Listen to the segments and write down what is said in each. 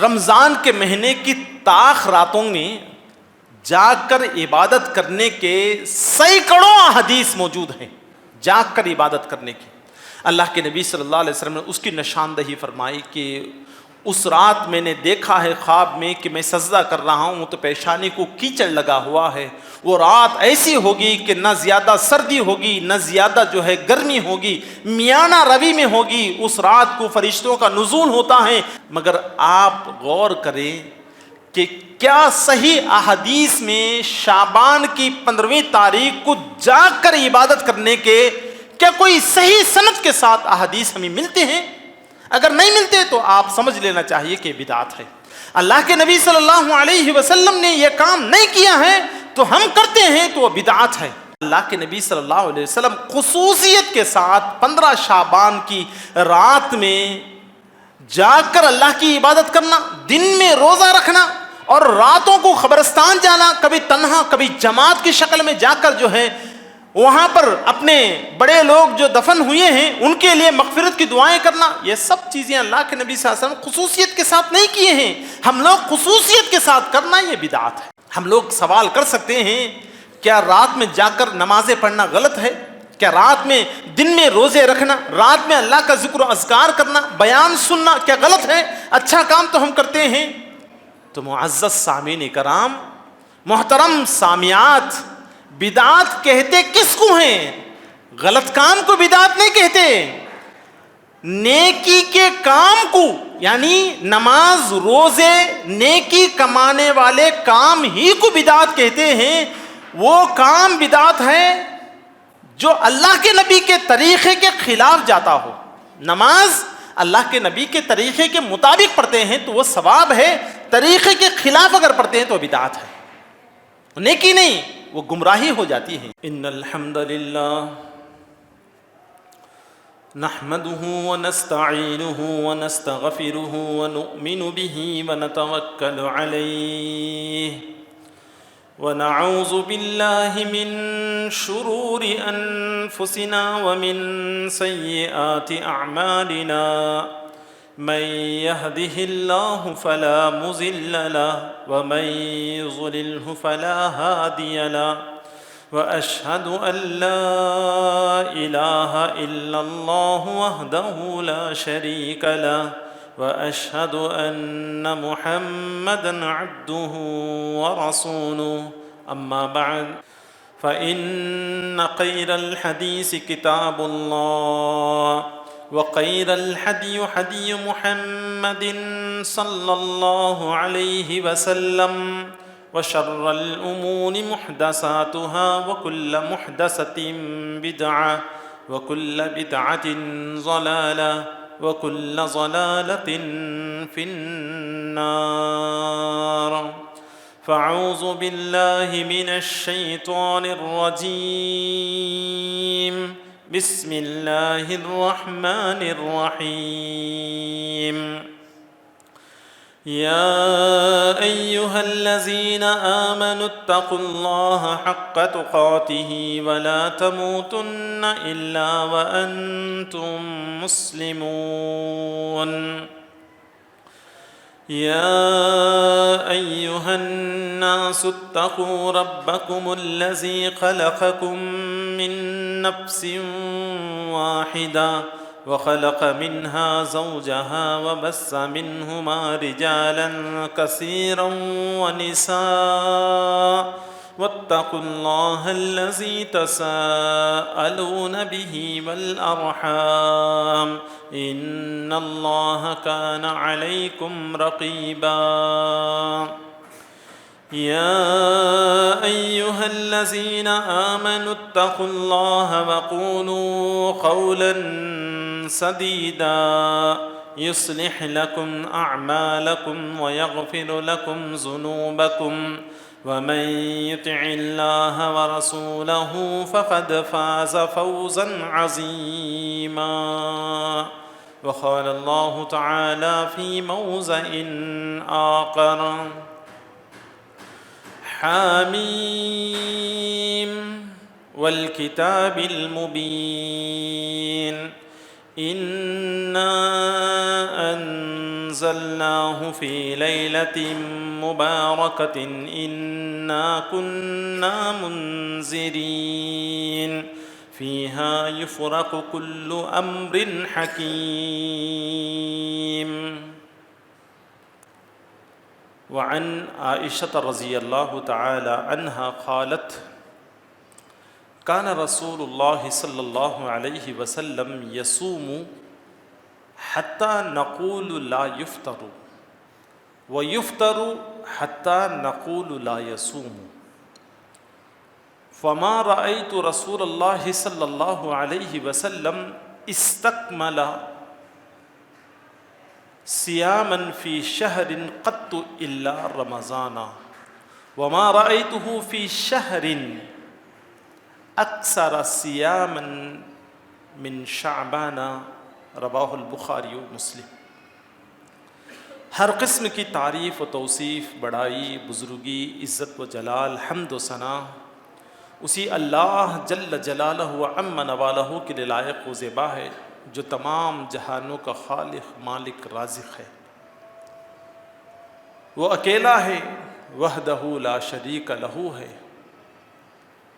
رمضان کے مہینے کی طاق راتوں میں جاگ کر عبادت کرنے کے سینکڑوں احادیث موجود ہیں، جاگ کر عبادت کرنے کی۔ اللہ کے نبی صلی اللہ علیہ وسلم نے اس کی نشاندہی فرمائی کہ اس رات میں نے دیکھا ہے خواب میں کہ میں سجدہ کر رہا ہوں تو پیشانی کو کیچڑ لگا ہوا ہے۔ وہ رات ایسی ہوگی کہ نہ زیادہ سردی ہوگی نہ زیادہ گرمی ہوگی، میانہ روی میں ہوگی۔ اس رات کو فرشتوں کا نزول ہوتا ہے، مگر آپ غور کریں کہ کیا صحیح احادیث میں شعبان کی 15ویں تاریخ کو جاگ کر عبادت کرنے کے کیا کوئی صحیح سند کے ساتھ احادیث ہمیں ملتے ہیں؟ اگر نہیں ملتے تو آپ سمجھ لینا چاہیے کہ بدعت ہے۔ اللہ کے نبی صلی اللہ علیہ وسلم نے یہ کام نہیں کیا ہے تو ہم کرتے ہیں تو وہ بدعت ہے۔ اللہ کے نبی صلی اللہ علیہ وسلم خصوصیت کے ساتھ 15 شعبان کی رات میں جاگ کر اللہ کی عبادت کرنا، دن میں روزہ رکھنا اور راتوں کو قبرستان جانا، کبھی تنہا کبھی جماعت کی شکل میں جا کر وہاں پر اپنے بڑے لوگ جو دفن ہوئے ہیں ان کے لیے مغفرت کی دعائیں کرنا، یہ سب چیزیں اللہ کے نبی صلی اللہ علیہ وسلم خصوصیت کے ساتھ نہیں کیے ہیں۔ ہم لوگ خصوصیت کے ساتھ کرنا یہ بدعت ہے۔ ہم لوگ سوال کر سکتے ہیں کیا رات میں جا کر نمازیں پڑھنا غلط ہے؟ کیا رات میں دن میں روزے رکھنا، رات میں اللہ کا ذکر و اذکار کرنا، بیان سننا کیا غلط ہے؟ اچھا کام تو ہم کرتے ہیں۔ تو معزز سامعین کرام، محترم سامعات، بدعت کہتے کس کو ہیں؟ غلط کام کو بدعت نہیں کہتے، نیکی کے کام کو، یعنی نماز روزے نیکی کمانے والے کام ہی کو بدعت کہتے ہیں۔ وہ کام بدعت ہے جو اللہ کے نبی کے طریقے کے خلاف جاتا ہو۔ نماز اللہ کے نبی کے طریقے کے مطابق پڑھتے ہیں تو وہ ثواب ہے، طریقے کے خلاف اگر پڑھتے ہیں تو بدعت ہے، نیکی نہیں، وہ گمراہی ہو جاتی ہے۔ ان الحمد للہ نحمده ونستعینه ونستغفره ونؤمن به ونتوکل علیہ ونعوذ باللہ من شرور انفسنا ومن سیئات اعمالنا من يهده الله فلا مضل له ومن يضلله فلا هادي له وأشهد أن لا إله إلا الله وحده لا شريك له وأشهد أن محمدًا عبده ورسوله أما بعد فإن خير الحديث كتاب الله وخير الهدي هدي محمد صلى الله عليه وسلم وشر الأمور محدثاتها وكل محدثة بدعة وكل بدعة ضلالة وكل ضلالة في النار فأعوذ بالله من الشيطان الرجيم بسم الله الرحمن الرحيم يا أيها الذين آمنوا اتقوا الله حق تقاته ولا تموتن إلا وأنتم مسلمون يا أيها الناس اتقوا ربكم الذي خلقكم من نفس واحدة وخلق منها زوجها وبث منهما رجالا كثيرا ونساء واتقوا الله الذي تساءلون به والأرحام إن الله كان عليكم رقيبا يا أيها الذين آمنوا اتقوا الله وقولوا قولا سديدا يصلح لكم أعمالكم ويغفر لكم ذنوبكم ومن يطع الله ورسوله فقد فاز فوزا عظيما وقال الله تعالى في موضع آخر حاميم والكتاب المبين إنا أنزلناه في ليلة مباركة إنا كنا منذرين فيها يفرق كل أمر حكيم. وعن عائشة رضي الله تعالى عنها قالت كان رسول الله صلى الله عليه وسلم يصوم حتى نقول لا يفطر ويفطر حتى نقول لا يصوم فما رأيت رسول الله صلى الله عليه وسلم استكمل صياما في شهر قط إلا رمضان وما رأيته في شهر أكثر صياما من شعبان رواہ البخاری و مسلم. ہر قسم کی تعریف و توصیف، بڑائی، بزرگی، عزت و جلال، حمد و ثنا اسی اللہ جل جلالہ و عم نوالہ کے لیے لائق و زیبا ہے جو تمام جہانوں کا خالق، مالک، رازق ہے. وہ اکیلا ہے، وحدہ لا شریک لہ ہے،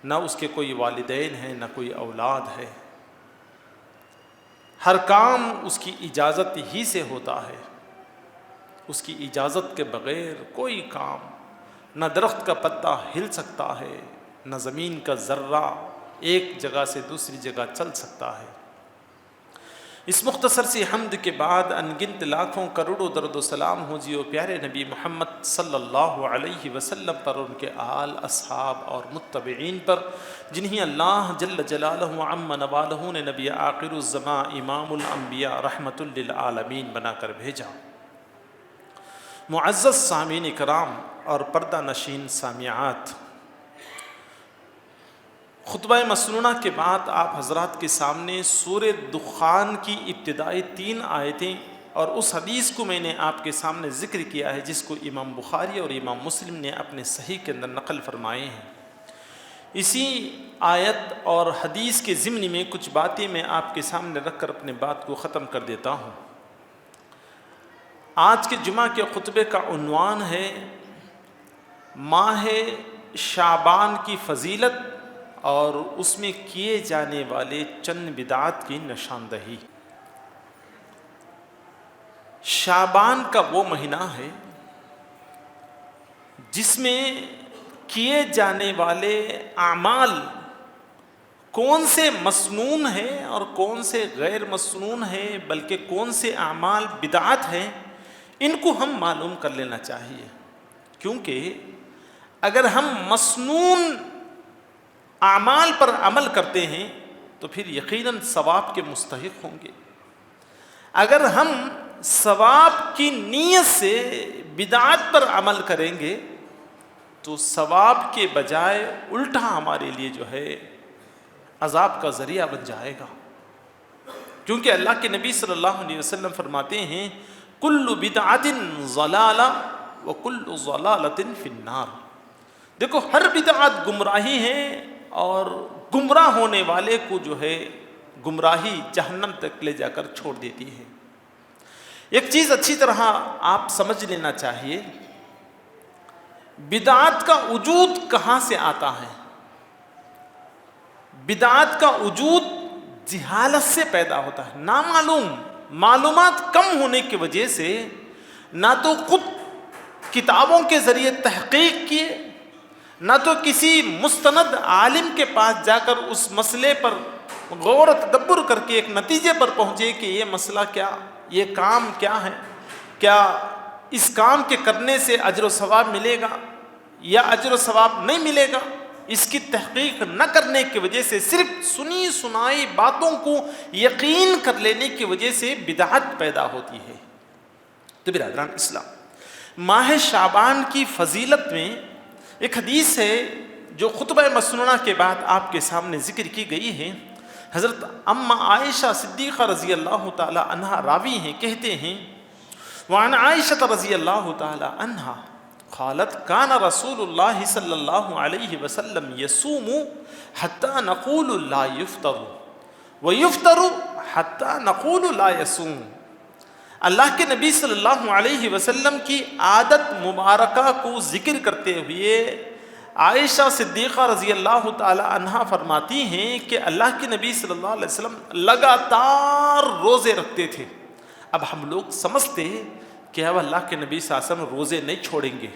نہ اس کے کوئی والدین ہیں نہ کوئی اولاد ہے. ہر کام اس کی اجازت ہی سے ہوتا ہے. اس کی اجازت کے بغیر کوئی کام، نہ درخت کا پتا ہل سکتا ہے، نہ زمین کا ذرہ ایک جگہ سے دوسری جگہ چل سکتا ہے. اس مختصر سی حمد کے بعد انگنت لاکھوں کروڑوں درود و سلام ہو جی پیارے نبی محمد صلی اللہ علیہ وسلم پر، ان کے آل، اصحاب اور متبعین پر، جنہیں اللہ جل جلالہ و عم نوالہ نے نبی آخر الزمان، امام الانبیاء، رحمت للعالمین بنا کر بھیجا. معزز سامعین کرام اور پردہ نشین سامعات، خطبہ مسنونہ کے بعد آپ حضرات کے سامنے سورہ دخان کی ابتدائی 3 آیتیں اور اس حدیث کو میں نے آپ کے سامنے ذکر کیا ہے جس کو امام بخاری اور امام مسلم نے اپنے صحیح کے اندر نقل فرمائے ہیں. اسی آیت اور حدیث کے ضمن میں کچھ باتیں میں آپ کے سامنے رکھ کر اپنے بات کو ختم کر دیتا ہوں. آج کے جمعہ کے خطبے کا عنوان ہے ماہ شعبان کی فضیلت اور اس میں کیے جانے والے چند بدعات کی نشاندہی. شعبان کا وہ مہینہ ہے جس میں کیے جانے والے اعمال کون سے مسنون ہیں اور کون سے غیر مسنون ہیں، بلکہ کون سے اعمال بدعات ہیں، ان کو ہم معلوم کر لینا چاہیے. کیونکہ اگر ہم مسنون اعمال پر عمل کرتے ہیں تو پھر یقیناً ثواب کے مستحق ہوں گے. اگر ہم ثواب کی نیت سے بدعات پر عمل کریں گے تو ثواب کے بجائے الٹا ہمارے لیے جو ہے عذاب کا ذریعہ بن جائے گا. کیونکہ اللہ کے نبی صلی اللہ علیہ وسلم فرماتے ہیں کل بدعت ضلالہ وکل ضلالۃ فی النار. دیکھو ہر بدعت گمراہی ہے اور گمراہ ہونے والے کو جو ہے گمراہی جہنم تک لے جا کر چھوڑ دیتی ہے. ایک چیز اچھی طرح آپ سمجھ لینا چاہیے، بدعات کا وجود کہاں سے آتا ہے؟ بدعات کا وجود جہالت سے پیدا ہوتا ہے. معلومات کم ہونے کی وجہ سے نہ تو خود کتابوں کے ذریعے تحقیق کیے، نہ تو کسی مستند عالم کے پاس جا کر اس مسئلے پر غور و تدبر کر کے ایک نتیجے پر پہنچے کہ یہ مسئلہ کیا، یہ کام کیا ہے، کیا اس کام کے کرنے سے اجر و ثواب ملے گا یا اجر و ثواب نہیں ملے گا. اس کی تحقیق نہ کرنے کی وجہ سے صرف سنی سنائی باتوں کو یقین کر لینے کی وجہ سے بدعت پیدا ہوتی ہے. تو برادران اسلام، ماہ شعبان کی فضیلت میں ایک حدیث ہے جو خطبہ مسنونہ کے بعد آپ کے سامنے ذکر کی گئی ہے. حضرت اما عائشہ صدیقہ رضی اللہ تعالی عنہا راوی ہیں، کہتے ہیں وعن عائشہ رضی اللہ تعالی عنہا قالت کان رسول اللہ صلی اللہ علیہ وسلم یصوم حتی نقول لا یفطر ویفطر حتی نقول لا یصوم. اللہ کے نبی صلی اللہ علیہ وسلم کی عادت مبارکہ کو ذکر کرتے ہوئے عائشہ صدیقہ رضی اللہ تعالی عنہا فرماتی ہیں کہ اللہ کے نبی صلی اللہ علیہ وسلم لگاتار روزے رکھتے تھے. اب ہم لوگ سمجھتے کہ اب اللہ کے نبی صلی اللہ علیہ وسلم روزے نہیں چھوڑیں گے,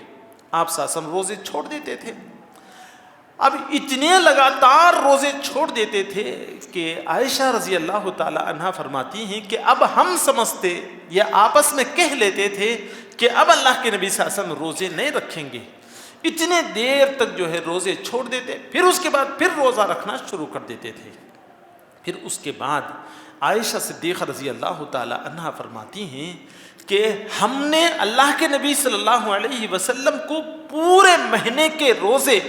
آپ صلی اللہ علیہ وسلم روزے چھوڑ دیتے تھے. اب اتنے لگاتار روزے چھوڑ دیتے تھے کہ عائشہ رضی اللہ تعالی عنہا فرماتی ہیں کہ اب ہم سمجھتے یا آپس میں کہہ لیتے تھے کہ اب اللہ کے نبی صلی اللہ علیہ وسلم روزے نہیں رکھیں گے. اتنے دیر تک جو ہے روزے چھوڑ دیتے, پھر اس کے بعد پھر روزہ رکھنا شروع کر دیتے تھے. پھر اس کے بعد عائشہ صدیقہ رضی اللہ تعالی عنہا فرماتی ہیں کہ ہم نے اللہ کے نبی صلی اللہ علیہ وسلم کو پورے مہینے کے روزے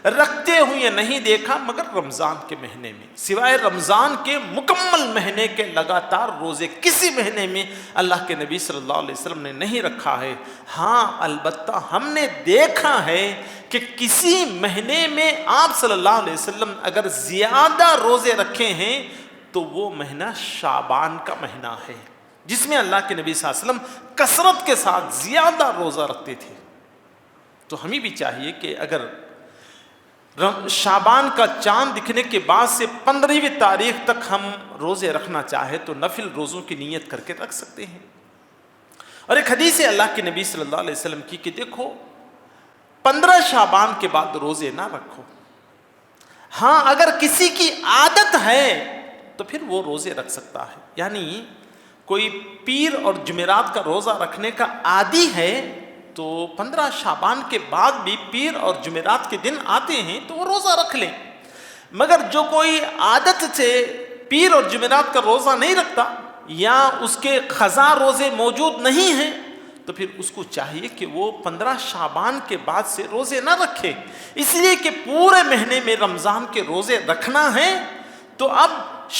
رکھتے ہوئے نہیں دیکھا مگر رمضان کے مہینے میں, سوائے رمضان کے مکمل مہینے کے لگاتار روزے کسی مہینے میں اللہ کے نبی صلی اللہ علیہ وسلم نے نہیں رکھا ہے. ہاں البتہ ہم نے دیکھا ہے کہ کسی مہینے میں آپ صلی اللہ علیہ وسلم اگر زیادہ روزے رکھے ہیں تو وہ مہینہ شعبان کا مہینہ ہے, جس میں اللہ کے نبی صلی اللہ علیہ وسلم کثرت کے ساتھ زیادہ روزہ رکھتے تھے. تو ہمیں بھی چاہیے کہ اگر شعبان کا چاند دکھنے کے بعد سے 15ویں تاریخ تک ہم روزے رکھنا چاہے تو نفل روزوں کی نیت کر کے رکھ سکتے ہیں. اور ایک حدیث ہے اللہ کے نبی صلی اللہ علیہ وسلم کی کہ دیکھو 15 شعبان کے بعد روزے نہ رکھو. ہاں اگر کسی کی عادت ہے تو پھر وہ روزے رکھ سکتا ہے, یعنی کوئی پیر اور جمعرات کا روزہ رکھنے کا عادی ہے تو 15 شعبان کے بعد بھی پیر اور جمعرات کے دن آتے ہیں تو وہ روزہ رکھ لیں. مگر جو کوئی عادت سے پیر اور جمعرات کا روزہ نہیں رکھتا یا اس کے قضا روزے موجود نہیں ہیں تو پھر اس کو چاہیے کہ وہ 15 شعبان کے بعد سے روزے نہ رکھے, اس لیے کہ پورے مہینے میں رمضان کے روزے رکھنا ہے تو اب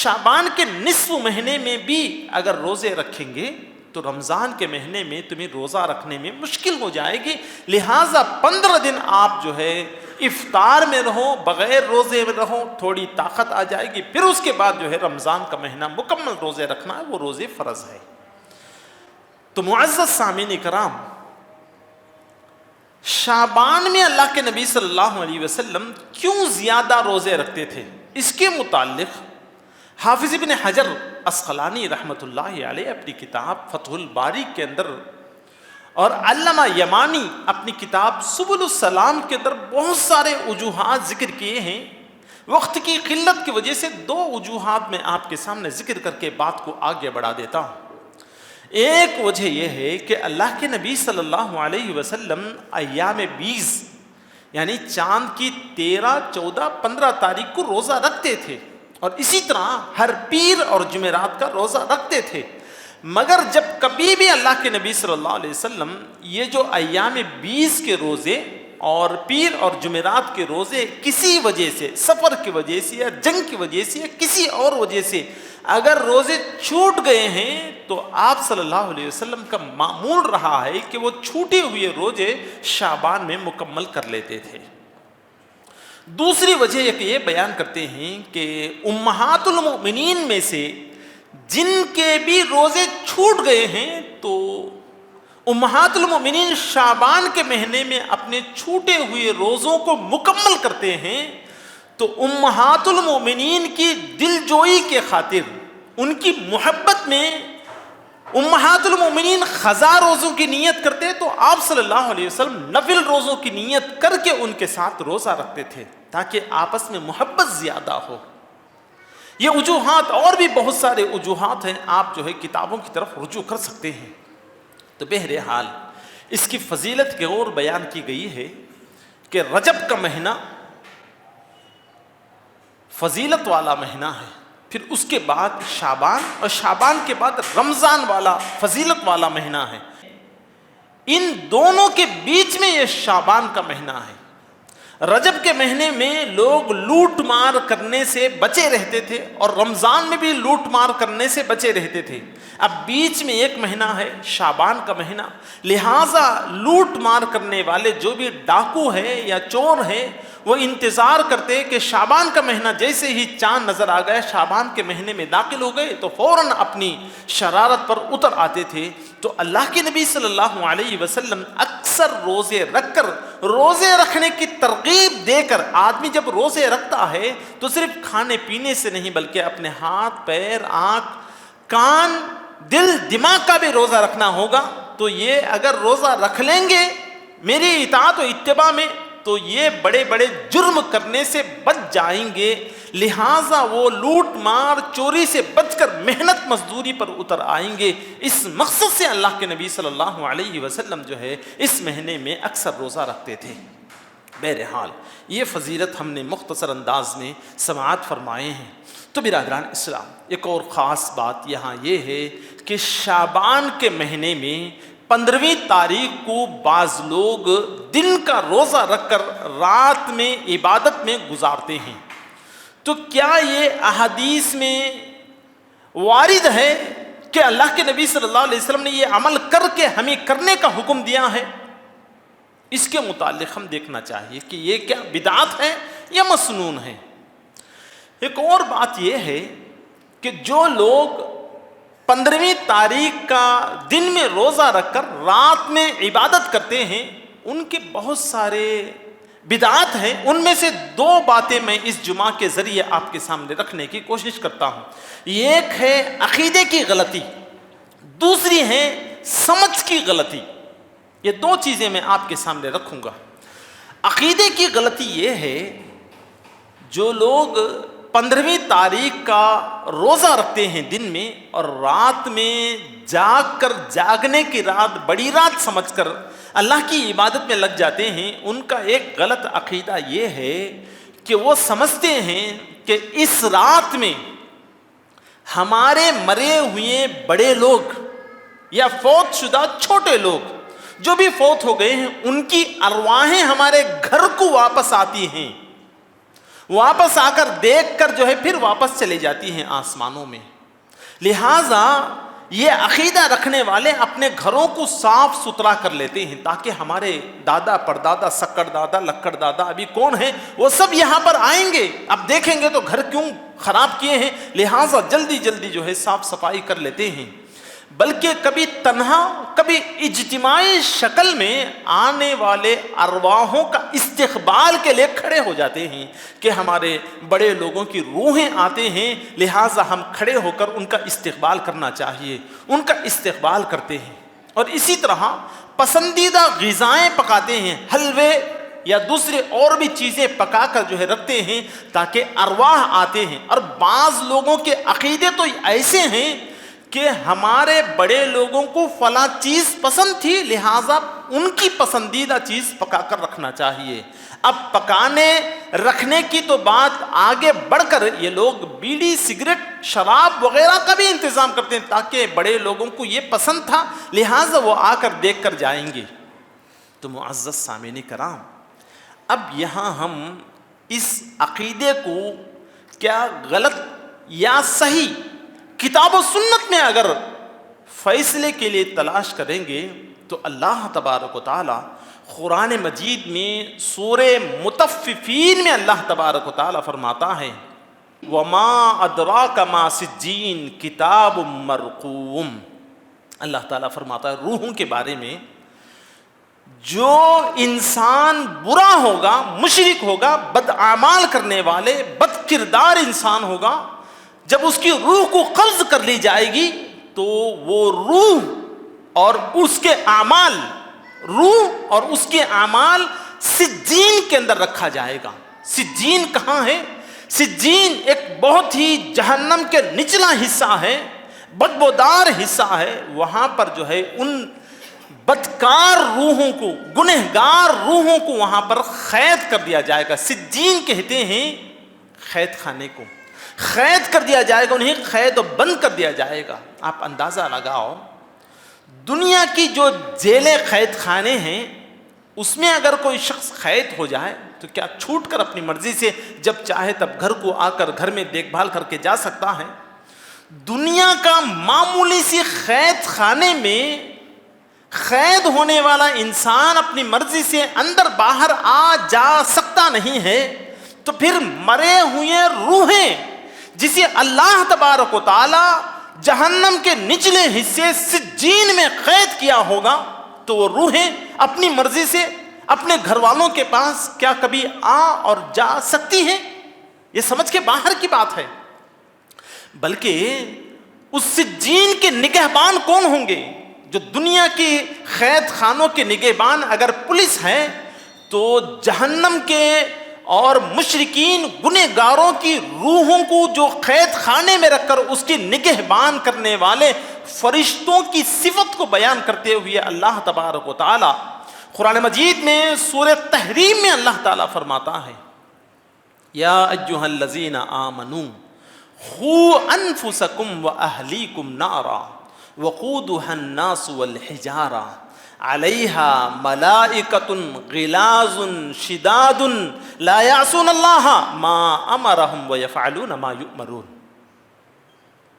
شعبان کے نصف مہینے میں بھی اگر روزے رکھیں گے تو رمضان کے مہینے میں تمہیں روزہ رکھنے میں مشکل ہو جائے گی. لہٰذا 15 دن آپ جو ہے افطار میں رہو, بغیر روزے میں رہو, تھوڑی طاقت آ جائے گی. پھر اس کے بعد جو ہے رمضان کا مہینہ مکمل روزے رکھنا ہے, وہ روزے فرض ہے. تو معزز سامعین کرام, شعبان میں اللہ کے نبی صلی اللہ علیہ وسلم کیوں زیادہ روزے رکھتے تھے, اس کے متعلق حافظ ابن حجر عسقلانی رحمۃ اللہ علیہ اپنی کتاب فتح الباری کے اندر اور علامہ یمانی اپنی کتاب سبل السلام کے اندر بہت سارے وجوہات ذکر کیے ہیں. وقت کی قلت کی وجہ سے 2 وجوہات میں آپ کے سامنے ذکر کر کے بات کو آگے بڑھا دیتا ہوں. ایک وجہ یہ ہے کہ اللہ کے نبی صلی اللہ علیہ وسلم ایام 20 یعنی چاند کی 13, 14, 15 تاریخ کو روزہ رکھتے تھے اور اسی طرح ہر پیر اور جمعرات کا روزہ رکھتے تھے. مگر جب کبھی بھی اللہ کے نبی صلی اللہ علیہ وسلم یہ جو ایام 20 کے روزے اور پیر اور جمعرات کے روزے کسی وجہ سے, سفر کی وجہ سے یا جنگ کی وجہ سے یا کسی اور وجہ سے اگر روزے چھوٹ گئے ہیں تو آپ صلی اللہ علیہ وسلم کا معمول رہا ہے کہ وہ چھوٹے ہوئے روزے شعبان میں مکمل کر لیتے تھے. دوسری وجہ یہ بیان کرتے ہیں کہ امہات المؤمنین میں سے جن کے بھی روزے چھوٹ گئے ہیں تو امہات المؤمنین شعبان کے مہینے میں اپنے چھوٹے ہوئے روزوں کو مکمل کرتے ہیں. تو امہات المؤمنین کی دل جوئی کے خاطر, ان کی محبت میں امہات المؤمنین قضا روزوں کی نیت کرتے تو آپ صلی اللہ علیہ وسلم نفل روزوں کی نیت کر کے ان کے ساتھ روزہ رکھتے تھے تاکہ آپس میں محبت زیادہ ہو. یہ وجوہات اور بھی بہت سارے وجوہات ہیں, آپ جو ہے کتابوں کی طرف رجوع کر سکتے ہیں. تو بہرحال اس کی فضیلت کی اور بیان کی گئی ہے کہ رجب کا مہینہ فضیلت والا مہینہ ہے, پھر اس کے بعد شعبان اور شعبان کے بعد رمضان والا فضیلت والا مہینہ ہے. ان دونوں کے بیچ میں یہ شعبان کا مہینہ ہے. رجب کے مہینے میں لوگ لوٹ مار کرنے سے بچے رہتے تھے اور رمضان میں بھی لوٹ مار کرنے سے بچے رہتے تھے. اب بیچ میں ایک مہینہ ہے شعبان کا مہینہ, لہٰذا لوٹ مار کرنے والے جو بھی ڈاکو ہے یا چور ہے وہ انتظار کرتے کہ شعبان کا مہینہ جیسے ہی چاند نظر آ گیا, شعبان کے مہینے میں داخل ہو گئے تو فوراً اپنی شرارت پر اتر آتے تھے. تو اللہ کے نبی صلی اللہ علیہ وسلم اکثر روزے رکھ کر, روزے رکھنے کی ترغیب دے کر, آدمی جب روزے رکھتا ہے تو صرف کھانے پینے سے نہیں بلکہ اپنے ہاتھ پیر آنکھ کان دل دماغ کا بھی روزہ رکھنا ہوگا. تو یہ اگر روزہ رکھ لیں گے میری اطاعت و اتباع میں تو یہ بڑے بڑے جرم کرنے سے بچ جائیں گے, لہٰذا وہ لوٹ مار چوری سے بچ کر محنت مزدوری پر اتر آئیں گے. اس مقصد سے اللہ کے نبی صلی اللہ علیہ وسلم جو ہے اس مہینے میں اکثر روزہ رکھتے تھے. بہرحال یہ فضیلت ہم نے مختصر انداز میں سماعت فرمائے ہیں. تو برادران اسلام, ایک اور خاص بات یہاں یہ ہے کہ شعبان کے مہینے میں 15ویں تاریخ کو بعض لوگ دن کا روزہ رکھ کر رات میں عبادت میں گزارتے ہیں. تو کیا یہ احادیث میں وارد ہے کہ اللہ کے نبی صلی اللہ علیہ وسلم نے یہ عمل کر کے ہمیں کرنے کا حکم دیا ہے؟ اس کے متعلق ہم دیکھنا چاہیے کہ یہ کیا بدعت ہے یا مسنون ہے. ایک اور بات یہ ہے کہ جو لوگ 15ویں تاریخ کا دن میں روزہ رکھ کر رات میں عبادت کرتے ہیں ان کے بہت سارے بدعات ہیں. ان میں سے 2 باتیں میں اس جمعہ کے ذریعے آپ کے سامنے رکھنے کی کوشش کرتا ہوں. ایک ہے عقیدے کی غلطی, دوسری ہے سمجھ کی غلطی. یہ 2 چیزیں میں آپ کے سامنے رکھوں گا. عقیدے کی غلطی یہ ہے جو لوگ 15ویں تاریخ کا روزہ رکھتے ہیں دن میں اور رات میں جاگ کر جاگنے کی رات بڑی رات سمجھ کر اللہ کی عبادت میں لگ جاتے ہیں. ان کا ایک غلط عقیدہ یہ ہے کہ وہ سمجھتے ہیں کہ اس رات میں ہمارے مرے ہوئے بڑے لوگ یا فوت شدہ چھوٹے لوگ جو بھی فوت ہو گئے ہیں ان کی ارواحیں ہمارے گھر کو واپس آتی ہیں, واپس آ کر دیکھ کر جو ہے پھر واپس چلے جاتی ہیں آسمانوں میں. لہٰذا یہ عقیدہ رکھنے والے اپنے گھروں کو صاف ستھرا کر لیتے ہیں تاکہ ہمارے دادا پردادا سکڑ دادا لکڑ دادا ابھی کون ہیں وہ سب یہاں پر آئیں گے, اب دیکھیں گے تو گھر کیوں خراب کیے ہیں, لہٰذا جلدی جلدی جو ہے صاف صفائی کر لیتے ہیں. بلکہ کبھی تنہا کبھی اجتماعی شکل میں آنے والے ارواحوں کا استقبال کے لیے کھڑے ہو جاتے ہیں کہ ہمارے بڑے لوگوں کی روحیں آتے ہیں, لہٰذا ہم کھڑے ہو کر ان کا استقبال کرنا چاہیے. ان کا استقبال کرتے ہیں اور اسی طرح پسندیدہ غذائیں پکاتے ہیں, حلوے یا دوسرے اور بھی چیزیں پکا کر جو ہے رکھتے ہیں تاکہ ارواح آتے ہیں. اور بعض لوگوں کے عقیدے تو ایسے ہیں کہ ہمارے بڑے لوگوں کو فلاں چیز پسند تھی لہٰذا ان کی پسندیدہ چیز پکا کر رکھنا چاہیے. اب پکانے رکھنے کی تو بات آگے بڑھ کر یہ لوگ بیڑی سگریٹ شراب وغیرہ کا بھی انتظام کرتے ہیں تاکہ بڑے لوگوں کو یہ پسند تھا لہٰذا وہ آ کر دیکھ کر جائیں گے. تو معزز سامعین کرام, اب یہاں ہم اس عقیدے کو کیا غلط یا صحیح کتاب و سنت میں اگر فیصلے کے لیے تلاش کریں گے تو اللہ تبارک و تعالی قرآن مجید میں سورہ مطففین میں اللہ تبارک و تعالی فرماتا ہے وَمَا أَدْرَاكَ مَا سِجِّينٌ کتاب مرقوم. اللہ تعالیٰ فرماتا ہے روحوں کے بارے میں, جو انسان برا ہوگا, مشرک ہوگا, بد اعمال کرنے والے, بد کردار انسان ہوگا, جب اس کی روح کو قبض کر لی جائے گی تو وہ روح اور اس کے اعمال, روح اور اس کے اعمال سجین کے اندر رکھا جائے گا. سجین کہاں ہے؟ سجین ایک بہت ہی جہنم کے نچلا حصہ ہے, بدبودار حصہ ہے. وہاں پر جو ہے ان بدکار روحوں کو, گنہگار روحوں کو وہاں پر قید کر دیا جائے گا. سجین کہتے ہیں قید خانے کو, قید کر دیا جائے گا, انہیں قید و بند کر دیا جائے گا. آپ اندازہ لگاؤ دنیا کی جو جیلیں قید خانے ہیں اس میں اگر کوئی شخص قید ہو جائے تو کیا چھوٹ کر اپنی مرضی سے جب چاہے تب گھر کو آ کر گھر میں دیکھ بھال کر کے جا سکتا ہے؟ دنیا کا معمولی سی قید خانے میں قید ہونے والا انسان اپنی مرضی سے اندر باہر آ جا سکتا نہیں ہے، تو پھر مرے ہوئے روحیں جسے اللہ تبارک و تعالی جہنم کے نچلے حصے سجین میں قید کیا ہوگا، تو وہ روحیں اپنی مرضی سے اپنے گھر والوں کے پاس کیا کبھی آ اور جا سکتی ہیں؟ یہ سمجھ کے باہر کی بات ہے۔ بلکہ اس سجین کے نگہبان کون ہوں گے؟ جو دنیا کی قید خانوں کے نگہبان اگر پولیس ہے، تو جہنم کے اور مشرکین گنہگاروں کی روحوں کو جو قید خانے میں رکھ کر اس کی نگہبان کرنے والے فرشتوں کی صفت کو بیان کرتے ہوئے اللہ تبارک و تعالی قرآن مجید میں سورہ تحریم میں اللہ تعالیٰ فرماتا ہے، یا ایھا الذین آمنوا قوا انفسکم واہلیکم نارا وقودها الناس والحجارہ علیہا ملائکۃ غلاظ شداد لا یعصون اللہ ما امرہم ویفعلون ما یؤمرون۔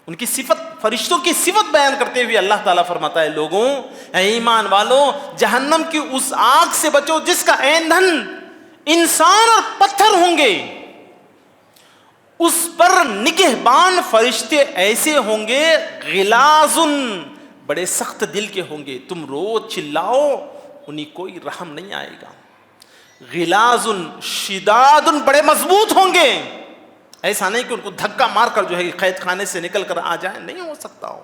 ان کی صفت، فرشتوں کی صفت بیان کرتے ہوئے اللہ تعالیٰ فرماتا ہے، لوگوں، اے ایمان والو، جہنم کی اس آگ سے بچو جس کا ایندھن انسان اور پتھر ہوں گے، اس پر نگہبان فرشتے ایسے ہوں گے، غلاظ، بڑے سخت دل کے ہوں گے، تم روز چلاؤ انہیں کوئی رحم نہیں آئے گا۔ غلاظ شداد، بڑے مضبوط ہوں گے، ایسا نہیں کہ ان کو دھکا مار کر جو ہے قید خانے سے نکل کر آ جائیں، نہیں ہو سکتا ہو۔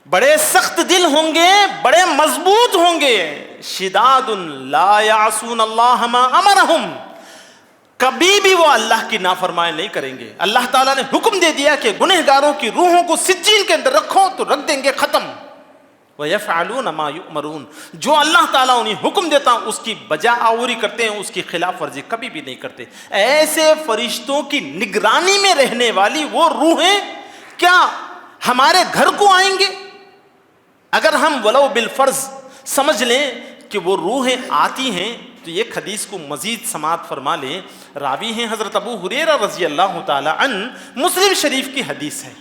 بڑے سخت دل ہوں گے، بڑے مضبوط ہوں گے، شداد لا یعصون اللہ ما امرہم، کبھی بھی وہ اللہ کی نافرمانی نہیں کریں گے۔ اللہ تعالیٰ نے حکم دے دیا کہ گنہگاروں کی روحوں کو سجین کے اندر رکھو تو رکھ دیں گے، ختم۔ وَيَفْعَلُونَ مَا يُؤْمَرُونَ، جو اللہ تعالیٰ انہیں حکم دیتا اس کی بجا آوری کرتے ہیں، اس کی خلاف ورزی کبھی بھی نہیں کرتے۔ ایسے فرشتوں کی نگرانی میں رہنے والی وہ روحیں کیا ہمارے گھر کو آئیں گے؟ اگر ہم ولو بالفرض سمجھ لیں کہ وہ روحیں آتی ہیں، تو یہ حدیث کو مزید سماعت فرما لیں۔ راوی ہیں حضرت ابو ہریرہ رضی اللہ تعالی عنہ، مسلم شریف کی حدیث ہے۔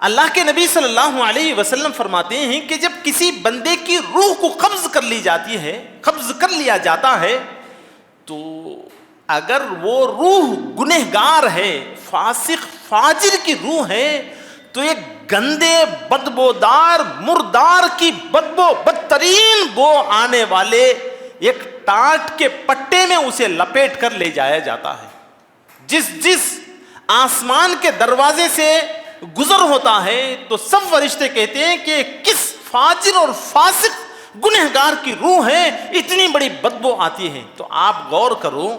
اللہ کے نبی صلی اللہ علیہ وسلم فرماتے ہیں کہ جب کسی بندے کی روح کو قبض کر لی جاتی ہے، قبض کر لیا جاتا ہے، تو اگر وہ روح گنہگار ہے، فاسق فاجر کی روح ہے، تو ایک گندے بدبودار مردار کی بدبو، بدترین بو آنے والے ایک ٹاٹ کے پٹے میں اسے لپیٹ کر لے جایا جاتا ہے۔ جس آسمان کے دروازے سے گزر ہوتا ہے تو سب فرشتے کہتے ہیں کہ کس فاجر اور فاسق گنہگار کی روح ہے، اتنی بڑی بدبو آتی ہے۔ تو آپ غور کرو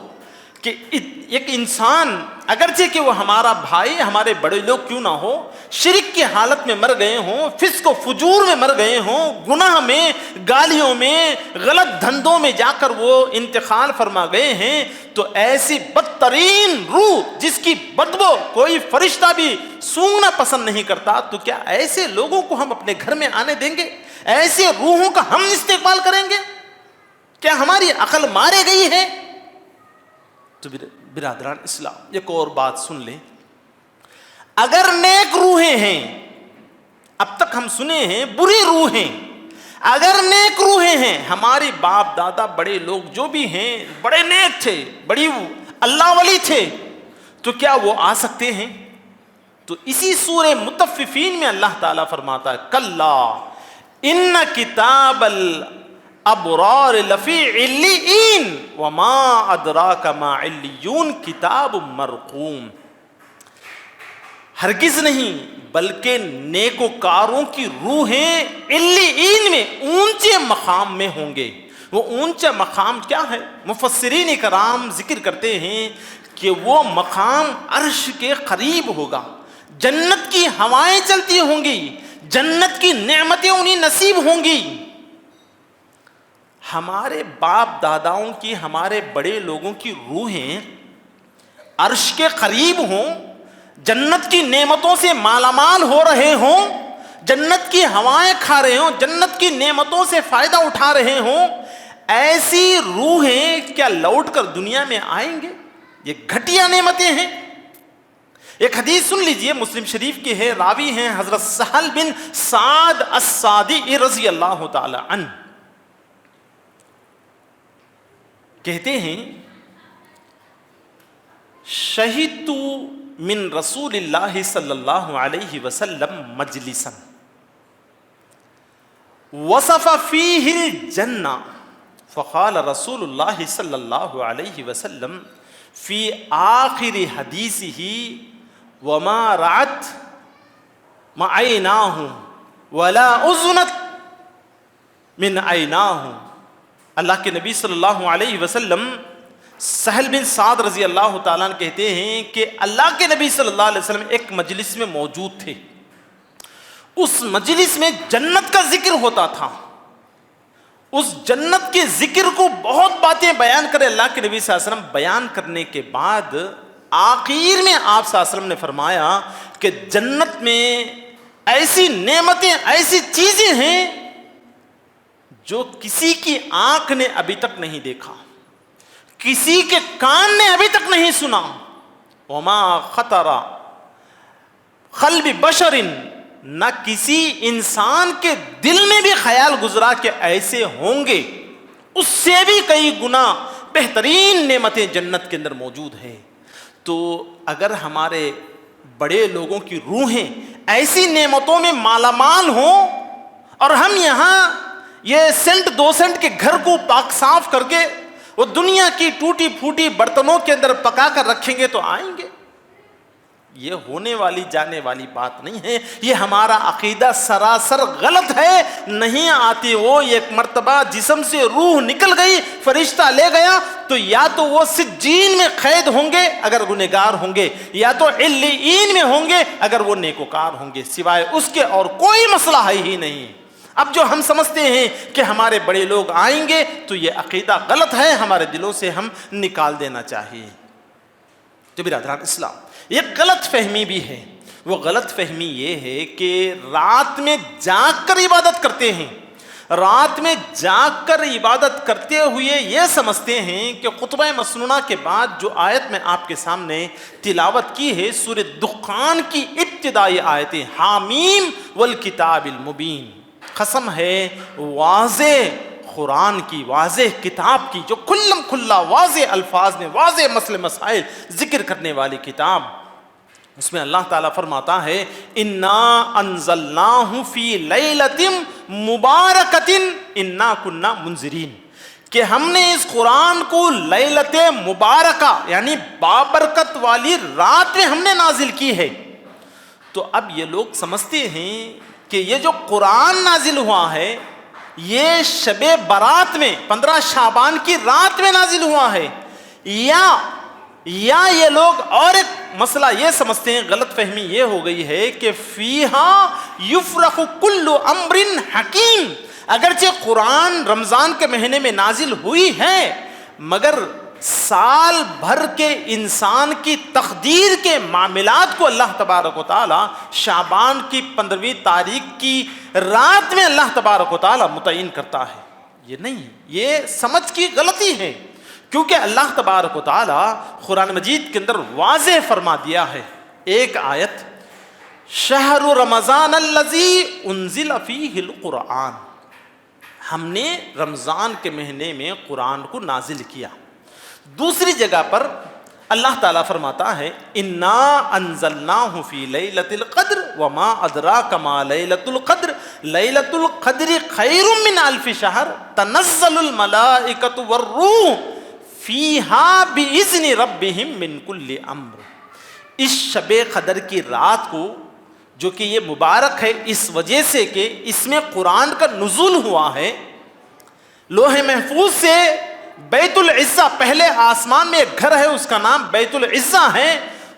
کہ ایک انسان اگرچہ کہ وہ ہمارا بھائی، ہمارے بڑے لوگ کیوں نہ ہو، شرک کی حالت میں مر گئے ہوں، فسق و فجور میں مر گئے ہوں، گناہ میں، گالیوں میں، غلط دھندوں میں جا کر وہ انتقال فرما گئے ہیں، تو ایسی بدترین روح جس کی بدبو کوئی فرشتہ بھی سونگنا پسند نہیں کرتا، تو کیا ایسے لوگوں کو ہم اپنے گھر میں آنے دیں گے؟ ایسے روحوں کا ہم استقبال کریں گے؟ کیا ہماری عقل مارے گئی ہے؟ تو برادران اسلام، ایک اور بات سن لیں، اگر نیک روحیں ہیں، اب تک ہم سنے ہیں بری روحیں، اگر نیک روحیں ہیں، ہماری باپ دادا بڑے لوگ جو بھی ہیں بڑے نیک تھے، بڑی اللہ ولی تھے، تو کیا وہ آ سکتے ہیں؟ تو اسی سورہ مطففین میں اللہ تعالیٰ فرماتا ہے، کلا ان کتاب الابرار لفی علیین وما ادراک ما علیون کتاب مرقوم، ہرگز نہیں بلکہ نیکوکاروں کی روحیں علیین میں، اونچے مقام میں ہوں گے۔ وہ اونچا مقام کیا ہے؟ مفسرین کرام ذکر کرتے ہیں کہ وہ مقام عرش کے قریب ہوگا، جنت کی ہوائیں چلتی ہوں گی، جنت کی نعمتیں انہیں نصیب ہوں گی۔ ہمارے باپ داداؤں کی، ہمارے بڑے لوگوں کی روحیں عرش کے قریب ہوں، جنت کی نعمتوں سے مالا مال ہو رہے ہوں، جنت کی ہوائیں کھا رہے ہوں، جنت کی نعمتوں سے فائدہ اٹھا رہے ہوں، ایسی روحیں کیا لوٹ کر دنیا میں آئیں گے؟ یہ گھٹیا نعمتیں ہیں۔ ایک حدیث سن لیجئے، مسلم شریف کی ہے، راوی ہیں حضرت سہل بن سعد الساعدی رضی اللہ تعالی عنہ، کہتے ہیں شہدت من رسول اللہ صلی اللہ علیہ وسلم مجلسا وصف فیہ الجنہ فقال رسول اللہ صلی اللہ علیہ وسلم فی آخر حدیثہ وما رعت عیناہ ولا اذنت من عیناہ۔ اللہ کے نبی صلی اللہ علیہ وسلم سہل بن سعد رضی اللہ تعالیٰ عنہ کہتے ہیں کہ اللہ کے نبی صلی اللہ علیہ وسلم ایک مجلس میں موجود تھے، اس مجلس میں جنت کا ذکر ہوتا تھا، اس جنت کے ذکر کو بہت باتیں بیان کرے اللہ کے نبی صلی اللہ علیہ وسلم، بیان کرنے کے بعد آخر میں آپ صلی اللہ علیہ وسلم نے فرمایا کہ جنت میں ایسی نعمتیں، ایسی چیزیں ہیں جو کسی کی آنکھ نے ابھی تک نہیں دیکھا، کسی کے کان نے ابھی تک نہیں سنا، وما خطر قلب بشر، نہ کسی انسان کے دل میں بھی خیال گزرا کہ ایسے ہوں گے، اس سے بھی کئی گنا بہترین نعمتیں جنت کے اندر موجود ہیں۔ تو اگر ہمارے بڑے لوگوں کی روحیں ایسی نعمتوں میں مالا مال ہوں اور ہم یہاں یہ سینٹ 2 سینٹ کے گھر کو پاک صاف کر کے وہ دنیا کی ٹوٹی پھوٹی برتنوں کے اندر پکا کر رکھیں گے تو آئیں گے؟ یہ ہونے والی جانے والی بات نہیں ہے، یہ ہمارا عقیدہ سراسر غلط ہے، نہیں آتی وہ۔ ایک مرتبہ جسم سے روح نکل گئی، فرشتہ لے گیا، تو یا تو وہ سجین میں قید ہوں گے اگر گنہگار ہوں گے، یا تو علیین میں ہوں گے اگر وہ نیکوکار ہوں گے، سوائے اس کے اور کوئی مسئلہ ہے ہی نہیں۔ اب جو ہم سمجھتے ہیں کہ ہمارے بڑے لوگ آئیں گے تو یہ عقیدہ غلط ہے، ہمارے دلوں سے ہم نکال دینا چاہیے۔ تو برادران اسلام، ایک غلط فہمی بھی ہے، وہ غلط فہمی یہ ہے کہ رات میں جاگ کر عبادت کرتے ہیں، رات میں جاگ کر عبادت کرتے ہوئے یہ سمجھتے ہیں کہ خطبہ مسنونہ کے بعد جو آیت میں آپ کے سامنے تلاوت کی ہے سورہ دخان کی ابتدائی آیتیں، حامیم والکتاب المبین، قسم ہے واضح قرآن کی، واضح کتاب کی، جو کھلم کھلا واضح الفاظ میں واضح مسئلے مسائل ذکر کرنے والی کتاب، اس میں اللہ تعالیٰ فرماتا ہے انا انزلناہ فی لیلۃ مبارکۃ انا کنا منذرین، کہ ہم نے اس قرآن کو لیلۃ مبارکہ یعنی بابرکت والی رات میں ہم نے نازل کی ہے۔ تو اب یہ لوگ سمجھتے ہیں کہ یہ جو قرآن نازل ہوا ہے یہ شب برات میں 15 شعبان کی رات میں نازل ہوا ہے، یا یہ لوگ اور ایک مسئلہ یہ سمجھتے ہیں، غلط فہمی یہ ہو گئی ہے کہ فیہا یفرق کل امر حکیم، اگرچہ قرآن رمضان کے مہینے میں نازل ہوئی ہے مگر سال بھر کے انسان کی تقدیر کے معاملات کو اللہ تبارک و تعالی شعبان کی 15ویں تاریخ کی رات میں اللہ تبارک و تعالی متعین کرتا ہے۔ یہ نہیں، یہ سمجھ کی غلطی ہے، کیونکہ اللہ تبارک و تعالی قرآن مجید کے اندر واضح فرما دیا ہے، ایک آیت شہر رمضان الذی انزل فیہ القرآن، ہم نے رمضان کے مہینے میں قرآن کو نازل کیا۔ دوسری جگہ پر اللہ تعالیٰ فرماتا ہے انا انزلناہ فی لیلۃ القدر وما ادراک ما لیلۃ القدر لیلۃ القدر خیر من الف شہر تنزل الملائکۃ والروح فیہا باذن ربہم من کل امر۔ اس شب قدر کی رات کو جو کہ یہ مبارک ہے اس وجہ سے کہ اس میں قرآن کا نزول ہوا ہے، لوح محفوظ سے بیت العزہ، پہلے آسمان میں ایک گھر ہے اس کا نام بیت العزہ ہے،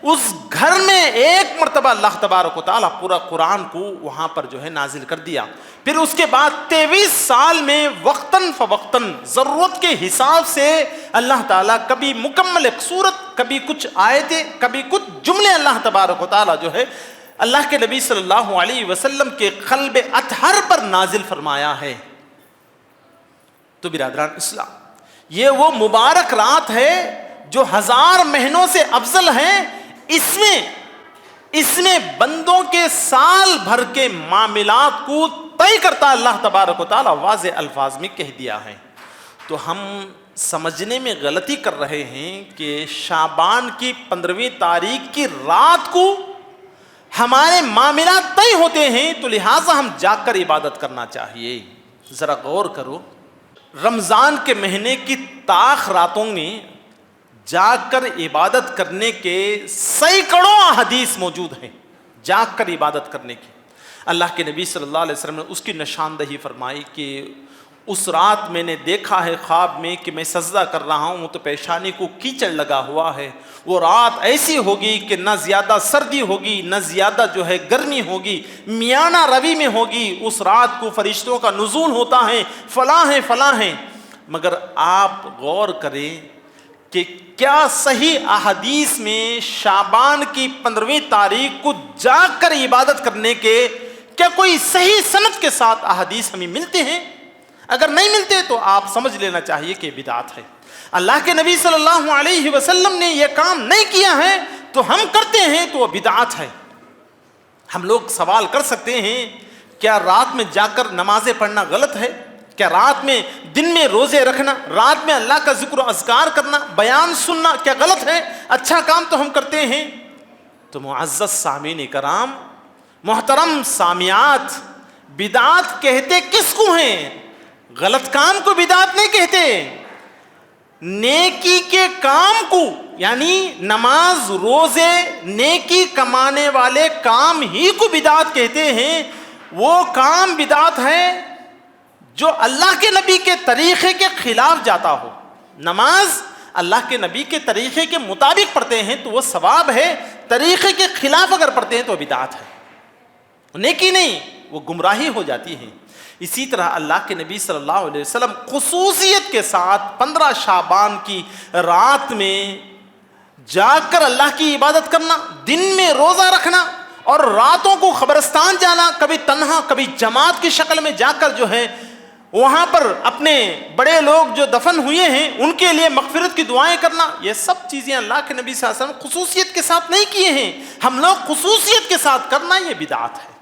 اس گھر میں ایک مرتبہ اللہ تبارک و تعالیٰ پورا قرآن کو وہاں پر جو ہے نازل کر دیا۔ پھر اس کے بعد 23 سال میں وقتاً فوقتاً ضرورت کے حساب سے اللہ تعالیٰ کبھی مکمل ایک سورت، کبھی کچھ آیتیں، کبھی کچھ جملے اللہ تبارک و تعالیٰ جو ہے اللہ کے نبی صلی اللہ علیہ وسلم کے قلب اطہر پر نازل فرمایا ہے۔ تو برادران اسلام، یہ وہ مبارک رات ہے جو 1000 مہینوں سے افضل ہے. اس میں بندوں کے سال بھر کے معاملات کو طے کرتا اللہ تبارک و تعالیٰ واضح الفاظ میں کہہ دیا ہے. تو ہم سمجھنے میں غلطی کر رہے ہیں کہ شعبان کی 15ویں تاریخ کی رات کو ہمارے معاملات طے ہوتے ہیں تو لہٰذا ہم جاگ کر عبادت کرنا چاہیے. ذرا غور کرو، رمضان کے مہینے کی طاق راتوں میں جاگ کر عبادت کرنے کے سینکڑوں احادیث موجود ہیں. جاگ کر عبادت کرنے کی اللہ کے نبی صلی اللہ علیہ وسلم نے اس کی نشاندہی فرمائی کہ اس رات میں نے دیکھا ہے خواب میں کہ میں سجدہ کر رہا ہوں تو پیشانی کو کیچڑ لگا ہوا ہے. وہ رات ایسی ہوگی کہ نہ زیادہ سردی ہوگی نہ زیادہ گرمی ہوگی، میانہ روی میں ہوگی. اس رات کو فرشتوں کا نزول ہوتا ہے، فلاں ہیں. مگر آپ غور کریں کہ کیا صحیح احادیث میں شعبان کی 15ویں تاریخ کو جاگ کر عبادت کرنے کے کیا کوئی صحیح سند کے ساتھ احادیث ہمیں ملتے ہیں؟ اگر نہیں ملتے تو آپ سمجھ لینا چاہیے کہ بدعت ہے. اللہ کے نبی صلی اللہ علیہ وسلم نے یہ کام نہیں کیا ہے تو ہم کرتے ہیں تو وہ بدعت ہے. ہم لوگ سوال کر سکتے ہیں، کیا رات میں جا کر نمازیں پڑھنا غلط ہے؟ کیا رات میں دن میں روزے رکھنا، رات میں اللہ کا ذکر و اذکار کرنا، بیان سننا کیا غلط ہے؟ اچھا کام تو ہم کرتے ہیں. تو معزز سامعین کرام، محترم سامعات، بدعت کہتے کس کو ہیں؟ غلط کام کو بدعت نہیں کہتے، نیکی کے کام کو، یعنی نماز روزے نیکی کمانے والے کام ہی کو بدعت کہتے ہیں. وہ کام بدعت ہے جو اللہ کے نبی کے طریقے کے خلاف جاتا ہو. نماز اللہ کے نبی کے طریقے کے مطابق پڑھتے ہیں تو وہ ثواب ہے، طریقے کے خلاف اگر پڑھتے ہیں تو بدعت ہے، نیکی نہیں، وہ گمراہی ہو جاتی ہے. اسی طرح اللہ کے نبی صلی اللہ علیہ وسلم خصوصیت کے ساتھ 15 شعبان کی رات میں جاگ کر اللہ کی عبادت کرنا، دن میں روزہ رکھنا اور راتوں کو قبرستان جانا، کبھی تنہا کبھی جماعت کی شکل میں جا کر وہاں پر اپنے بڑے لوگ جو دفن ہوئے ہیں ان کے لیے مغفرت کی دعائیں کرنا، یہ سب چیزیں اللہ کے نبی صلی اللہ علیہ وسلم خصوصیت کے ساتھ نہیں کیے ہیں. ہم لوگ خصوصیت کے ساتھ کرنا یہ بدعت ہے.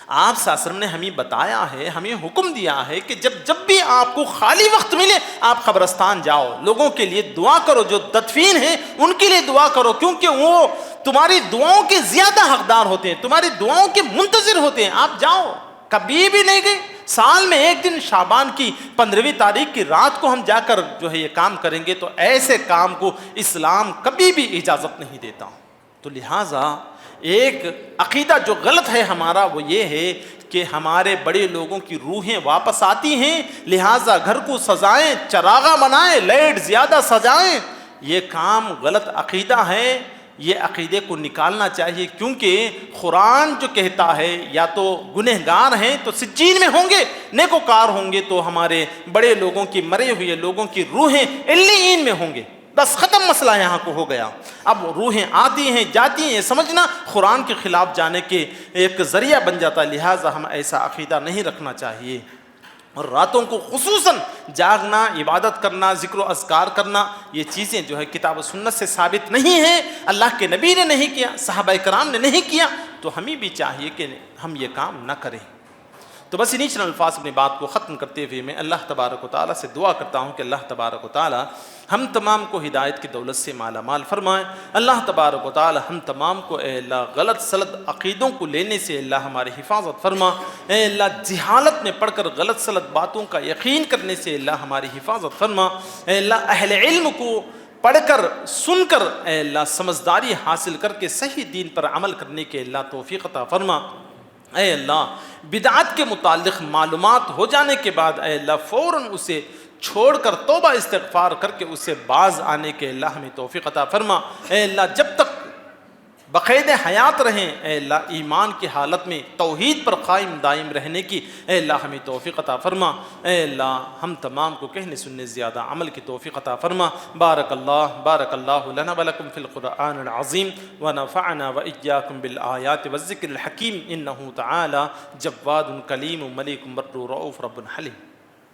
آپ صلی اللہ علیہ وسلم نے ہمیں بتایا ہے، ہمیں حکم دیا ہے کہ جب بھی آپ کو خالی وقت ملے آپ قبرستان جاؤ، لوگوں کے لیے دعا کرو، جو تدفین ہیں ان کے لیے دعا کرو، کیونکہ وہ تمہاری دعاؤں کے زیادہ حقدار ہوتے ہیں، تمہاری دعاؤں کے منتظر ہوتے ہیں. آپ جاؤ. کبھی بھی نہیں گئے؟ سال میں ایک دن شعبان کی 15ویں تاریخ کی رات کو ہم جا کر یہ کام کریں گے تو ایسے کام کو اسلام کبھی بھی اجازت نہیں دیتا. تو لہٰذا ایک عقیدہ جو غلط ہے ہمارا وہ یہ ہے کہ ہمارے بڑے لوگوں کی روحیں واپس آتی ہیں، لہٰذا گھر کو سجائیں، چراغاں بنائیں، لائٹ زیادہ سجائیں. یہ کام غلط عقیدہ ہے. یہ عقیدے کو نکالنا چاہیے، کیونکہ قرآن جو کہتا ہے یا تو گنہگار ہیں تو سجین میں ہوں گے، نیکوکار ہوں گے تو ہمارے بڑے لوگوں کی، مرے ہوئے لوگوں کی روحیں علیین میں ہوں گے. بس ختم مسئلہ یہاں کو ہو گیا. اب روحیں آتی ہیں جاتی ہیں، یہ سمجھنا قرآن کے خلاف جانے کے ایک ذریعہ بن جاتا ہے. لہٰذا ہم ایسا عقیدہ نہیں رکھنا چاہیے. اور راتوں کو خصوصاً جاگنا، عبادت کرنا، ذکر و اذکار کرنا، یہ چیزیں کتاب و سنت سے ثابت نہیں ہیں. اللہ کے نبی نے نہیں کیا، صحابہ کرام نے نہیں کیا، تو ہمیں بھی چاہیے کہ ہم یہ کام نہ کریں. تو بس انہی چند الفاظ اپنی بات کو ختم کرتے ہوئے میں اللہ تبارک و تعالیٰ سے دعا کرتا ہوں کہ اللہ تبارک و تعالیٰ ہم تمام کو ہدایت کی دولت سے مالا مال فرمائے. اللہ تبارک و تعالیٰ ہم تمام کو اے اللہ غلط سلط عقیدوں کو لینے سے اللہ ہماری حفاظت فرما. اے اللہ جہالت میں پڑھ کر غلط سلط باتوں کا یقین کرنے سے اللہ ہماری حفاظت فرما. اے اللہ اہل علم کو پڑھ کر سن کر اے اللہ سمجھداری حاصل کر کے صحیح دین پر عمل کرنے کے اللہ توفیق عطا فرما. اے اللہ بدعت کے متعلق معلومات ہو جانے کے بعد اے اللہ فوراً اسے چھوڑ کر توبہ استغفار کر کے اسے باز آنے کے اللہ ہمیں توفیق عطا فرما. اے اللہ جب تک بقید حیات رہیں اے اللہ ایمان کی حالت میں توحید پر قائم دائم رہنے کی اے اللہ ہمیں توفیق عطا فرما. اے اللہ ہم تمام کو کہنے سننے زیادہ عمل کی توفیق عطا فرما. بارک اللہ لنا ولکم فی القرآن العظیم ونفعنا وإیاکم بالآیات والذکر الحکیم انہ تعالی جواد کلیم ملیک بر رؤوف رب حلیم.